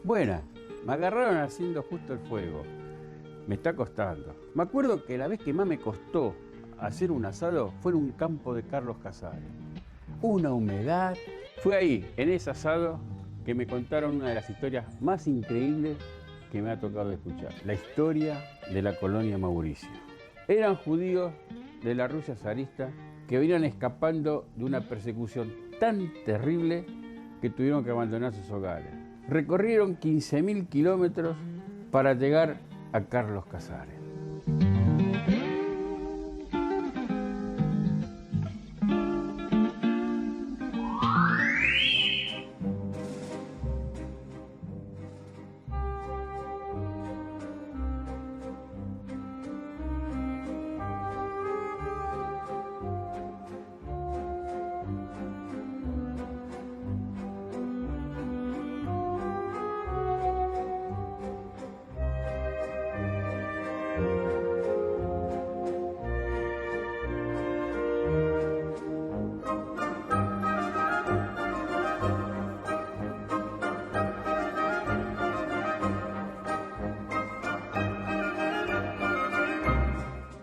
Buena, me agarraron haciendo justo el fuego. Me está costando. Me acuerdo que la vez que más me costó hacer un asado fue en un campo de Carlos Casares. Una humedad. Fue ahí, en ese asado, que me contaron una de las historias más increíbles que me ha tocado escuchar. La historia de la colonia Mauricio. Eran judíos de la Rusia zarista que venían escapando de una persecución tan terrible que tuvieron que abandonar sus hogares. Recorrieron 15.000 kilómetros para llegar a Carlos Casares.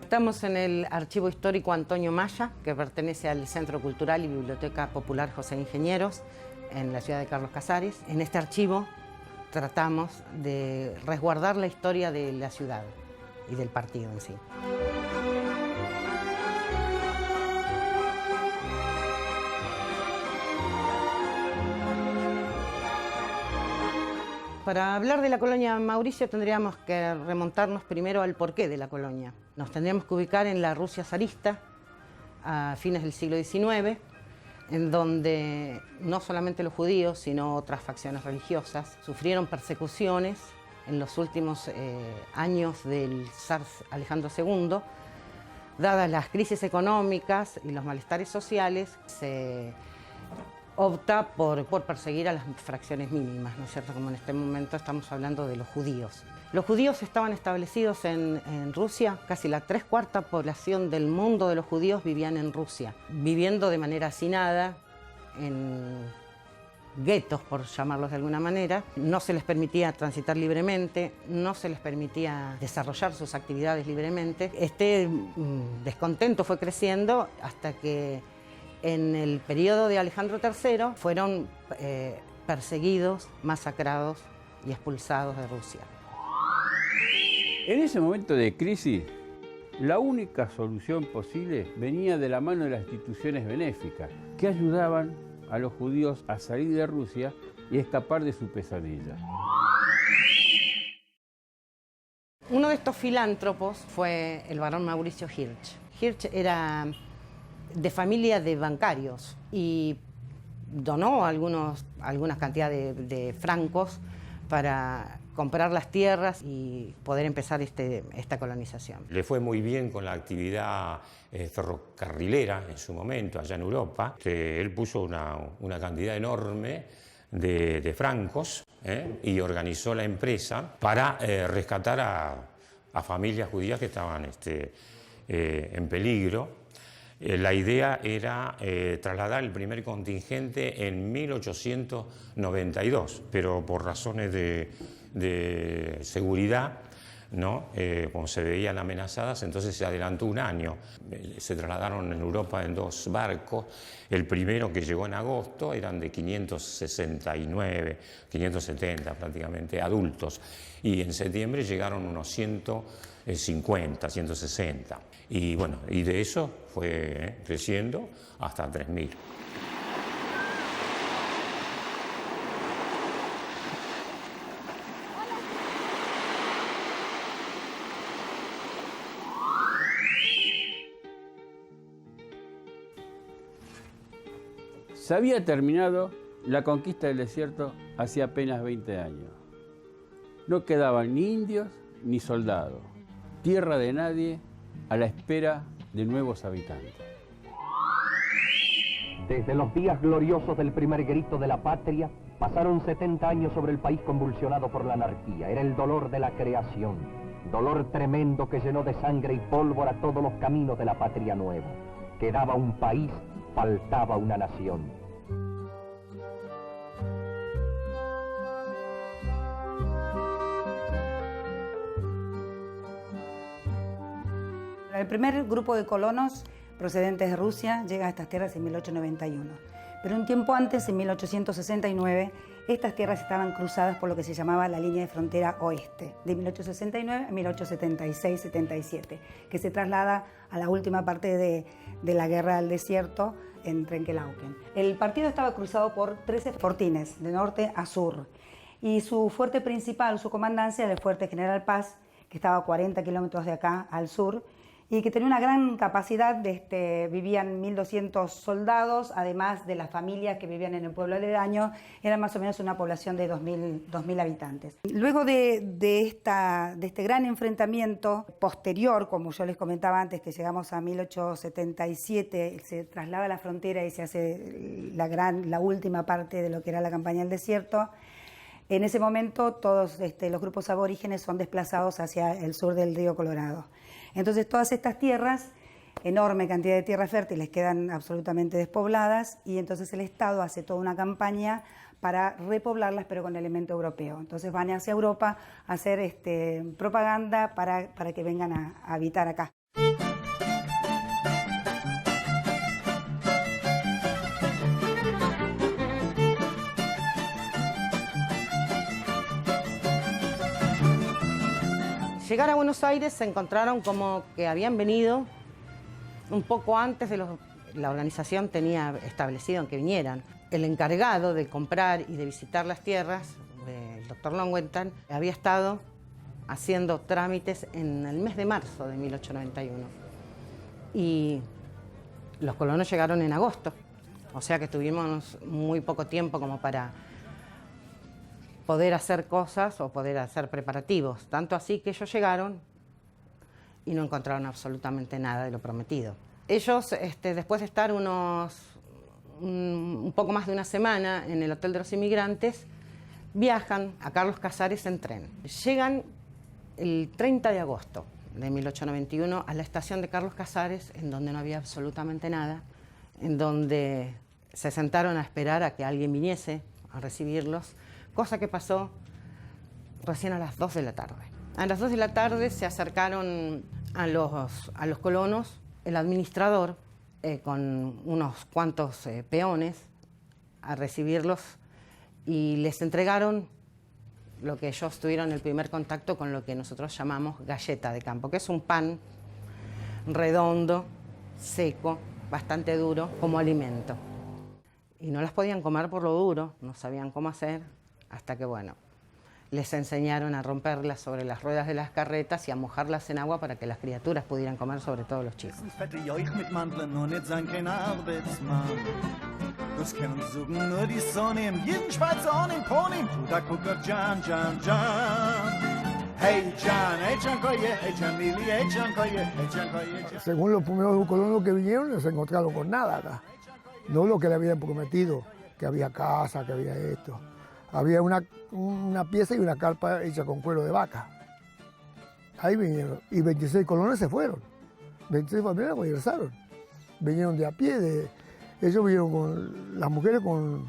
Estamos en el Archivo Histórico Antonio Maya, que pertenece al Centro Cultural y Biblioteca Popular José Ingenieros, en la ciudad de Carlos Casares. En este archivo tratamos de resguardar la historia de la ciudad y del partido en sí. Para hablar de la colonia Mauricio tendríamos que remontarnos primero al porqué de la colonia. Nos tendríamos que ubicar en la Rusia zarista a fines del siglo XIX, en donde no solamente los judíos, sino otras facciones religiosas sufrieron persecuciones en los últimos años del zar Alejandro II. Dadas las crisis económicas y los malestares sociales, se opta por perseguir a las fracciones mínimas, ¿no es cierto? Como en este momento estamos hablando de los judíos. Los judíos estaban establecidos en Rusia, casi la 3/4 población del mundo de los judíos vivían en Rusia, viviendo de manera hacinada, en guetos, por llamarlos de alguna manera. No se les permitía transitar libremente, no se les permitía desarrollar sus actividades libremente. Este descontento fue creciendo hasta que en el periodo de Alejandro III fueron perseguidos, masacrados y expulsados de Rusia. En ese momento de crisis, la única solución posible venía de la mano de las instituciones benéficas que ayudaban a los judíos a salir de Rusia y escapar de su pesadilla. Uno de estos filántropos fue el barón Mauricio Hirsch. Hirsch era de familia de bancarios y donó algunas cantidades de francos para comprar las tierras y poder empezar esta colonización. Le fue muy bien con la actividad ferrocarrilera en su momento, allá en Europa. Él puso una cantidad enorme de francos y organizó la empresa para rescatar a familias judías que estaban en peligro. La idea era trasladar el primer contingente en 1892, pero por razones de seguridad, ¿no? Como se veían amenazadas, entonces se adelantó un año. Se trasladaron en Europa en 2 barcos. El primero, que llegó en agosto, eran de 569, 570 prácticamente, adultos. Y en septiembre llegaron unos 150, 160. Y bueno, y de eso fue creciendo hasta 3.000. Se había terminado la conquista del desierto hace apenas 20 años. No quedaban ni indios ni soldados. Tierra de nadie a la espera de nuevos habitantes. Desde los días gloriosos del primer grito de la patria, pasaron 70 años sobre el país convulsionado por la anarquía. Era el dolor de la creación, dolor tremendo que llenó de sangre y pólvora todos los caminos de la patria nueva. Quedaba un país, faltaba una nación. El primer grupo de colonos procedentes de Rusia llega a estas tierras en 1891. Pero un tiempo antes, en 1869, estas tierras estaban cruzadas por lo que se llamaba la línea de frontera oeste, de 1869 a 1876-77, que se traslada a la última parte de la Guerra del Desierto en Trenquelauquen. El partido estaba cruzado por 13 fortines, de norte a sur, y su fuerte principal, su comandancia, era el fuerte General Paz, que estaba a 40 kilómetros de acá al sur, y que tenía una gran capacidad, vivían 1.200 soldados, además de las familias que vivían en el pueblo aledaño, era más o menos una población de 2.000 habitantes. Luego de este gran enfrentamiento posterior, como yo les comentaba antes, que llegamos a 1877, se traslada a la frontera y se hace la última parte de lo que era la campaña del desierto. En ese momento todos los grupos aborígenes son desplazados hacia el sur del río Colorado. Entonces todas estas tierras, enorme cantidad de tierras fértiles, quedan absolutamente despobladas y entonces el Estado hace toda una campaña para repoblarlas, pero con elemento europeo. Entonces van hacia Europa a hacer propaganda para que vengan a habitar acá. Llegar a Buenos Aires se encontraron como que habían venido un poco antes de la organización tenía establecido en que vinieran. El encargado de comprar y de visitar las tierras, el doctor Lowenthal, había estado haciendo trámites en el mes de marzo de 1891. Y los colonos llegaron en agosto, o sea que tuvimos muy poco tiempo como para poder hacer cosas o poder hacer preparativos. Tanto así que ellos llegaron y no encontraron absolutamente nada de lo prometido. Ellos, después de estar un poco más de una semana en el Hotel de los Inmigrantes, viajan a Carlos Casares en tren. Llegan el 30 de agosto de 1891 a la estación de Carlos Casares, en donde no había absolutamente nada, en donde se sentaron a esperar a que alguien viniese a recibirlos, cosa que pasó recién a las 2 de la tarde. A las 2 de la tarde se acercaron a los colonos el administrador con unos cuantos peones a recibirlos y les entregaron lo que ellos tuvieron el primer contacto con lo que nosotros llamamos galleta de campo, que es un pan redondo, seco, bastante duro como alimento. Y no las podían comer por lo duro, no sabían cómo hacer, hasta que, bueno, les enseñaron a romperlas sobre las ruedas de las carretas y a mojarlas en agua para que las criaturas pudieran comer, sobre todo los chicos. Según los primeros colonos que vinieron, no se encontraron con nada acá. No lo que le habían prometido, que había casa, que había esto. Había una pieza y una carpa hecha con cuero de vaca. Ahí vinieron. Y 26 colonos se fueron. 26 familias regresaron. Vinieron de a pie. Ellos vinieron con las mujeres con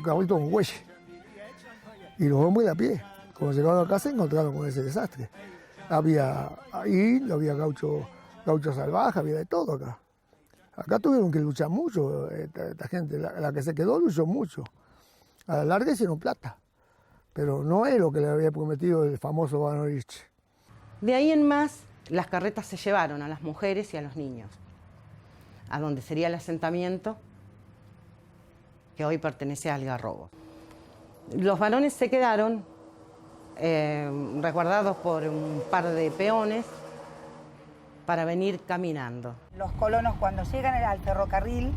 cabritos con huelle. Y los hombres de a pie. Cuando llegaron a casa se encontraron con ese desastre. Había había gaucho salvaje, había de todo acá. Acá tuvieron que luchar mucho. Esta gente, la que se quedó, luchó mucho. A la larga hicieron plata, pero no es lo que le había prometido el famoso Banorich. De ahí en más, las carretas se llevaron a las mujeres y a los niños, a donde sería el asentamiento que hoy pertenece a Algarrobo. Los varones se quedaron resguardados por un par de peones para venir caminando. Los colonos cuando llegan al ferrocarril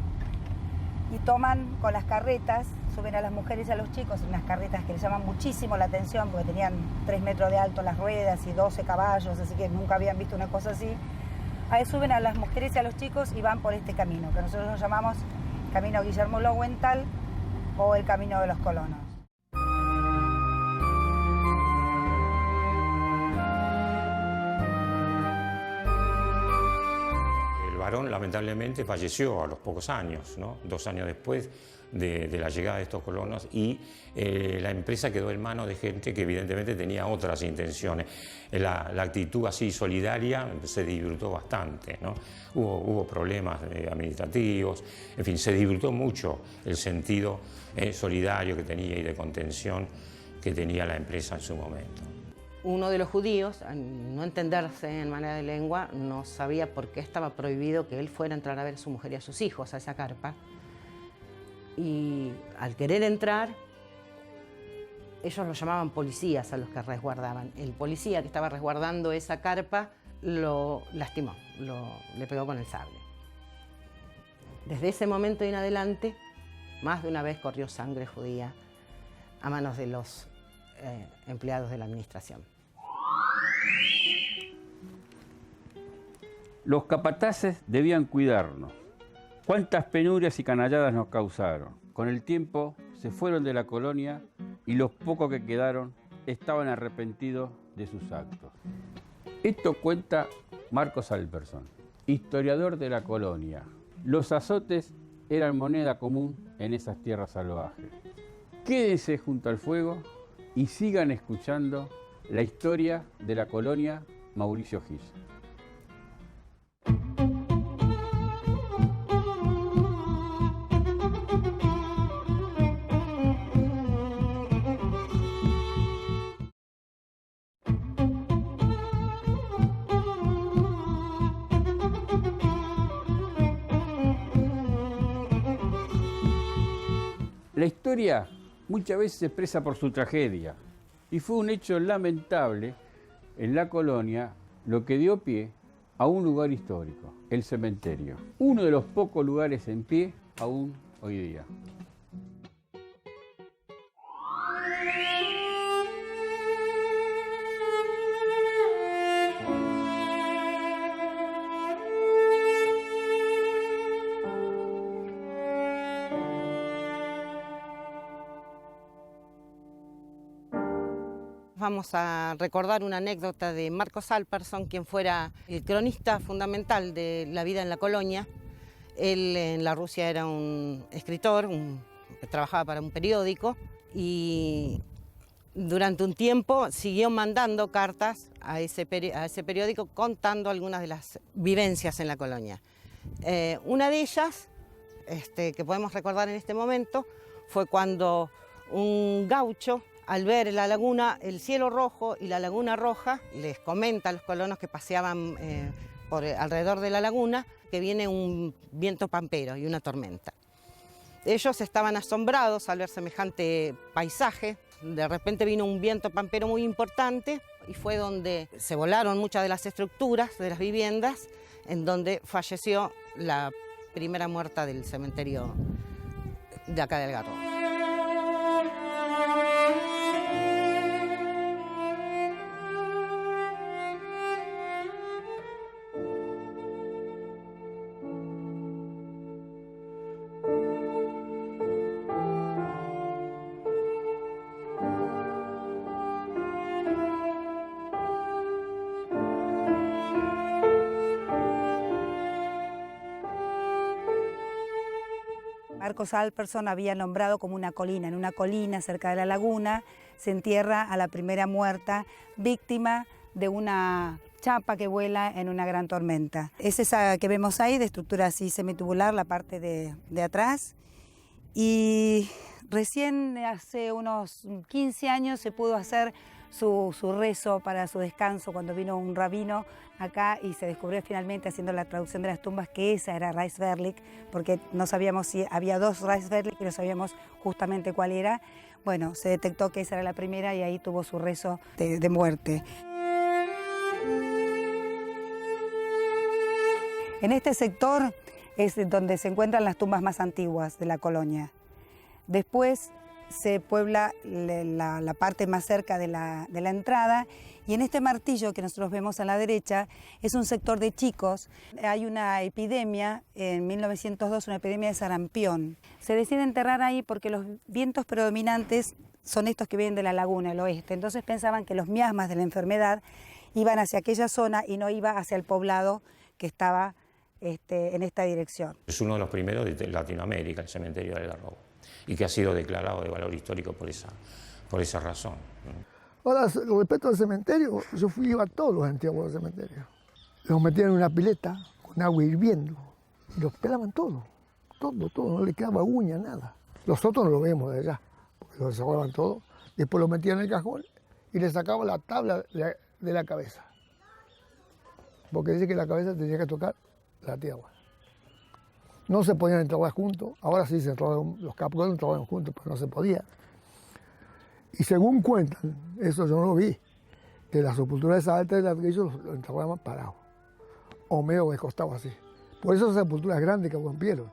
y toman con las carretas, suben a las mujeres y a los chicos en unas carretas que les llaman muchísimo la atención porque tenían 3 metros de alto las ruedas y 12 caballos, así que nunca habían visto una cosa así. Ahí suben a las mujeres y a los chicos y van por este camino, que nosotros nos llamamos Camino Guillermo Lowenthal o el Camino de los Colonos. varón lamentablemente falleció a los pocos años, ¿no? 2 años después de la llegada de estos colonos, y la empresa quedó en manos de gente que evidentemente tenía otras intenciones. La actitud así solidaria se divirtió bastante, ¿no? Hubo problemas administrativos, en fin, se divirtió mucho el sentido solidario que tenía y de contención que tenía la empresa en su momento. Uno de los judíos, al no entenderse en manera de lengua, no sabía por qué estaba prohibido que él fuera a entrar a ver a su mujer y a sus hijos a esa carpa. Y al querer entrar, ellos lo llamaban policías a los que resguardaban. El policía que estaba resguardando esa carpa lo lastimó, le pegó con el sable. Desde ese momento en adelante, más de una vez corrió sangre judía a manos de los empleados de la administración. Los capataces debían cuidarnos. Cuántas penurias y canalladas nos causaron. Con el tiempo se fueron de la colonia y los pocos que quedaron estaban arrepentidos de sus actos. Esto cuenta Marcos Alpersson, historiador de la colonia. Los azotes eran moneda común en esas tierras salvajes. Quédense junto al fuego y sigan escuchando la historia de la colonia Mauricio Gil. La historia muchas veces se expresa por su tragedia, y fue un hecho lamentable en la colonia lo que dio pie a un lugar histórico, el cementerio. Uno de los pocos lugares en pie aún hoy día. Vamos a recordar una anécdota de Marcos Alpersson, quien fuera el cronista fundamental de la vida en la colonia. Él en la Rusia era un escritor, que trabajaba para un periódico, y durante un tiempo siguió mandando cartas a ese periódico contando algunas de las vivencias en la colonia. Una de ellas, que podemos recordar en este momento, fue cuando un gaucho, al ver la laguna, el cielo rojo y la laguna roja, les comenta a los colonos que paseaban alrededor de la laguna que viene un viento pampero y una tormenta. Ellos estaban asombrados al ver semejante paisaje. De repente vino un viento pampero muy importante y fue donde se volaron muchas de las estructuras de las viviendas, en donde falleció la primera muerta del cementerio de acá del Garrobo. Marcos Alpersson había nombrado como una colina. En una colina cerca de la laguna se entierra a la primera muerta, víctima de una chapa que vuela en una gran tormenta. Es esa que vemos ahí, de estructura así semitubular, la parte de atrás. Y recién hace unos 15 años se pudo hacer su rezo para su descanso cuando vino un rabino acá y se descubrió finalmente haciendo la traducción de las tumbas que esa era Reisberlik, porque no sabíamos si había dos Reisberlik y no sabíamos justamente cuál era. Bueno, se detectó que esa era la primera y ahí tuvo su rezo de muerte. En este sector es donde se encuentran las tumbas más antiguas de la colonia. Después se puebla la parte más cerca de la entrada, y en este martillo que nosotros vemos a la derecha es un sector de chicos. Hay una epidemia en 1902, una epidemia de sarampión. Se decide enterrar ahí porque los vientos predominantes son estos que vienen de la laguna, el oeste. Entonces pensaban que los miasmas de la enfermedad iban hacia aquella zona y no iba hacia el poblado que estaba en esta dirección. Es uno de los primeros de Latinoamérica, el cementerio del Algarrobo, y que ha sido declarado de valor histórico por esa razón. Ahora, respecto al cementerio, yo iba a todos los antiguos cementerios. Los metían en una pileta con agua hirviendo y los pelaban todo, no le quedaba uña, nada. Los otros no lo vemos de allá, porque los sacaban todo, después los metían en el cajón y le sacaban la tabla de la cabeza. Porque dice que la cabeza tenía que tocar la tierra. No se podían enterrar juntos, ahora sí los capos enterraban juntos, pero no se podía. Y según cuentan, eso yo no lo vi, que la sepultura de esa alta de ladrillo lo enterraban parados, o medio de costado así. Por eso esa sepultura es grande que rompieron.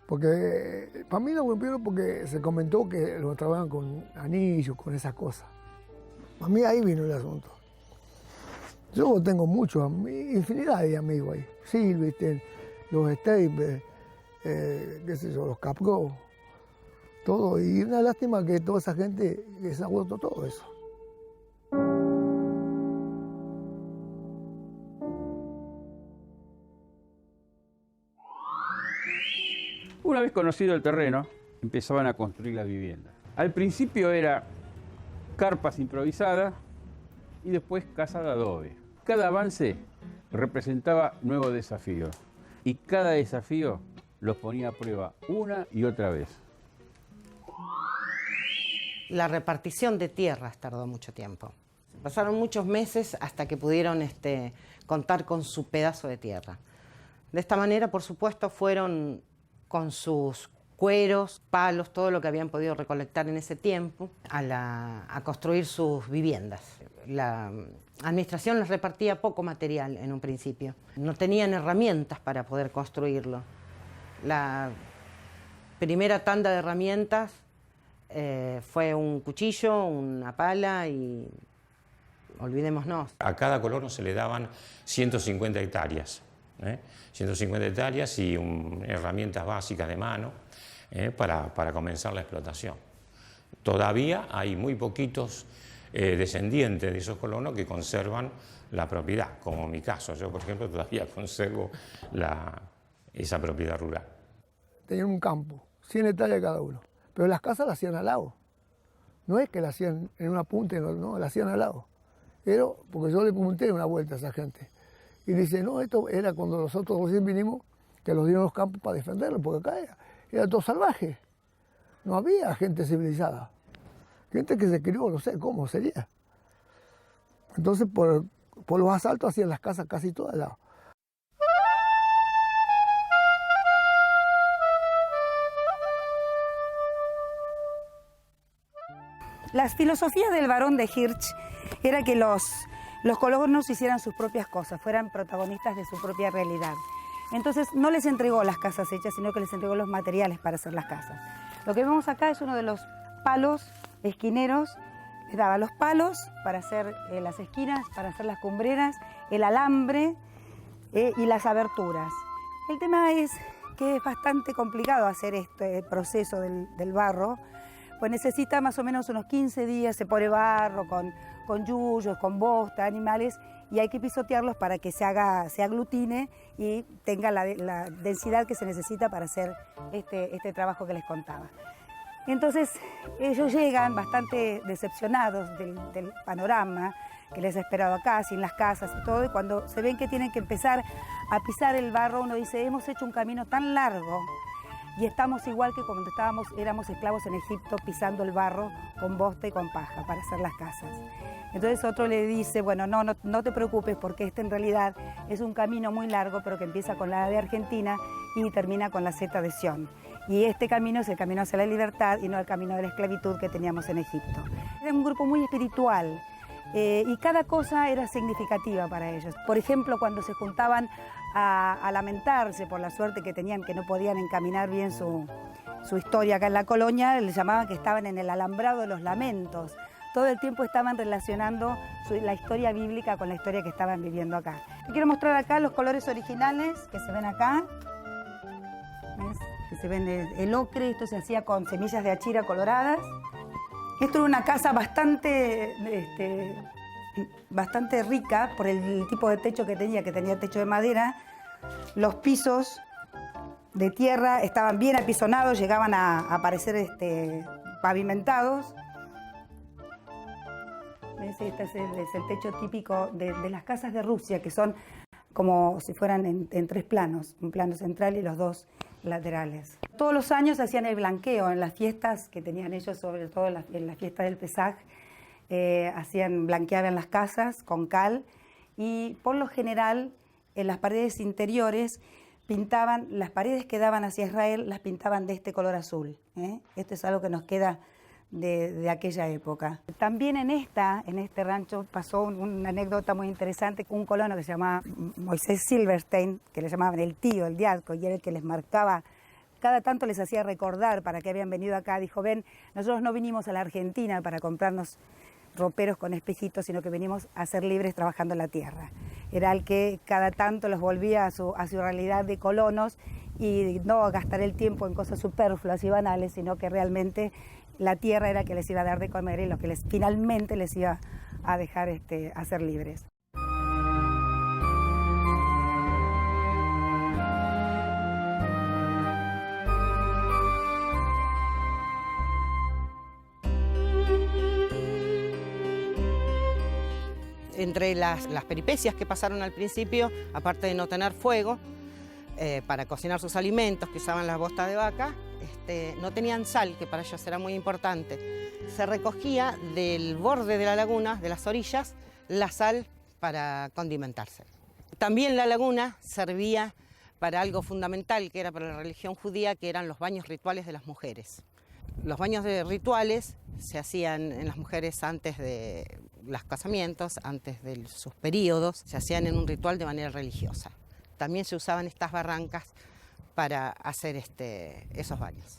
Porque para mí lo rompieron porque se comentó que lo enterraban con anillos, con esas cosas. Para mí ahí vino el asunto. Yo tengo muchos, infinidad de amigos ahí. Silvi, los Staples, qué sé yo, los Capco, todo. Y una lástima que toda esa gente les ha vuelto todo eso. Una vez conocido el terreno, empezaban a construir la vivienda. Al principio era carpas improvisadas y después casa de adobe. Cada avance representaba nuevos desafíos y cada desafío los ponía a prueba una y otra vez. La repartición de tierras tardó mucho tiempo. Pasaron muchos meses hasta que pudieron contar con su pedazo de tierra. De esta manera, por supuesto, fueron con sus cueros, palos, todo lo que habían podido recolectar en ese tiempo, a construir sus viviendas. La administración les repartía poco material en un principio. No tenían herramientas para poder construirlo. La primera tanda de herramientas fue un cuchillo, una pala y olvidémonos. A cada colono se le daban 150 hectáreas. 150 hectáreas y herramientas básicas de mano para comenzar la explotación. Todavía hay muy poquitos descendientes de esos colonos que conservan la propiedad, como en mi caso. Yo, por ejemplo, todavía conservo esa propiedad rural. Tenían un campo, 100 hectáreas cada uno, pero las casas las hacían al lado. No es que las hacían en una punta, no, las hacían al lado. Pero, porque yo le pregunté una vuelta a esa gente. Y dice, no, esto era cuando nosotros recién vinimos, que los dieron los campos para defenderlos, porque acá era todo salvaje. No había gente civilizada. Gente que se crió, no sé cómo sería. Entonces, por los asaltos hacían las casas casi todas al lado. Las filosofías del barón de Hirsch era que los colonos hicieran sus propias cosas, fueran protagonistas de su propia realidad. Entonces no les entregó las casas hechas, sino que les entregó los materiales para hacer las casas. Lo que vemos acá es uno de los palos esquineros. Les daba los palos para hacer las esquinas, para hacer las cumbreras, el alambre y las aberturas. El tema es que es bastante complicado hacer este proceso del barro, pues necesita más o menos unos 15 días, se pone barro con yuyos, con bosta, animales, y hay que pisotearlos para que se aglutine y tenga la densidad que se necesita para hacer este trabajo que les contaba. Entonces ellos llegan bastante decepcionados del panorama que les ha esperado acá, sin las casas y todo, y cuando se ven que tienen que empezar a pisar el barro, uno dice, hemos hecho un camino tan largo y estamos igual que cuando éramos esclavos en Egipto pisando el barro con bosta y con paja para hacer las casas. Entonces otro le dice, bueno, no te preocupes porque este en realidad es un camino muy largo, pero que empieza con la A de Argentina y termina con la Z de Sion. Y este camino es el camino hacia la libertad y no el camino de la esclavitud que teníamos en Egipto. Era un grupo muy espiritual y cada cosa era significativa para ellos. Por ejemplo, cuando se juntaban a lamentarse por la suerte que tenían, que no podían encaminar bien su historia acá en la colonia, les llamaban que estaban en el alambrado de los lamentos. Todo el tiempo estaban relacionando la historia bíblica con la historia que estaban viviendo acá. Quiero mostrar acá los colores originales que se ven acá. ¿Ves? Que se ven el ocre, esto se hacía con semillas de achira coloradas. Esto era una casa bastante rica por el tipo de techo que tenía techo de madera, Los pisos de tierra estaban bien apisonados, llegaban a aparecer pavimentados. Este es el techo típico de las casas de Rusia, que son como si fueran en tres planos, un plano central y los dos laterales. Todos los años hacían el blanqueo en las fiestas que tenían ellos, sobre todo en la fiesta del Pesaj, blanqueaban las casas con cal y por lo general en las paredes interiores pintaban, las paredes que daban hacia Israel las pintaban de este color azul. Esto es algo que nos queda de aquella época. También en este rancho pasó una anécdota muy interesante. Un colono que se llamaba Moisés Silverstein, que le llamaban el tío, el diácono, y era el que les marcaba, cada tanto les hacía recordar para qué habían venido acá. Dijo, ven, nosotros no vinimos a la Argentina para comprarnos roperos con espejitos, sino que venimos a ser libres trabajando la tierra. Era el que cada tanto los volvía a su realidad de colonos y no a gastar el tiempo en cosas superfluas y banales, sino que realmente la tierra era que les iba a dar de comer y lo que finalmente les iba a dejar a ser libres. Entre las peripecias que pasaron al principio, aparte de no tener fuego para cocinar sus alimentos, que usaban las bostas de vaca, no tenían sal, que para ellos era muy importante. Se recogía del borde de la laguna, de las orillas, la sal para condimentarse. También la laguna servía para algo fundamental, que era para la religión judía, que eran los baños rituales de las mujeres. Los baños rituales se hacían en las mujeres antes de los casamientos, antes de sus periodos, se hacían en un ritual de manera religiosa. También se usaban estas barrancas para hacer esos baños.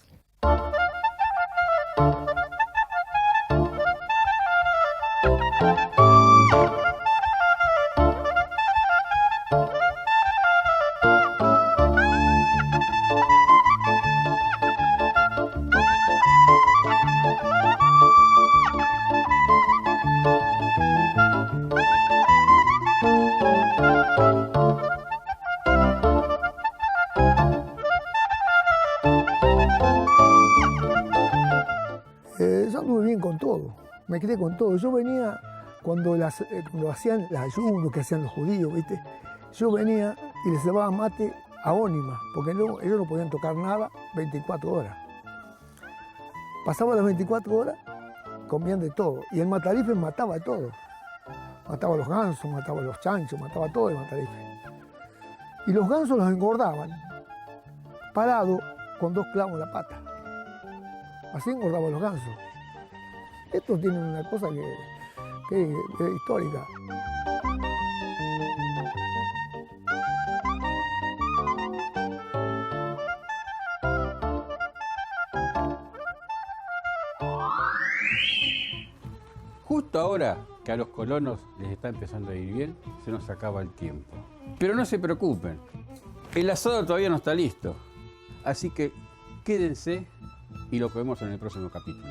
Yo anduve bien con todo, me quedé con todo. Yo venía, cuando hacían el ayuno que hacían los judíos, ¿viste? Yo venía y les llevaba mate a ónima, porque ellos no podían tocar nada 24 horas. Pasaban las 24 horas, comían de todo. Y el matarife mataba todo. Mataba a los gansos, mataba a los chanchos, mataba todo el matarife. Y los gansos los engordaban, parados con 2 clavos en la pata. Así engordaban los gansos. Estos tienen una cosa que es histórica. Justo ahora que a los colonos les está empezando a ir bien, se nos acaba el tiempo. Pero no se preocupen, el asado todavía no está listo. Así que quédense y lo vemos en el próximo capítulo.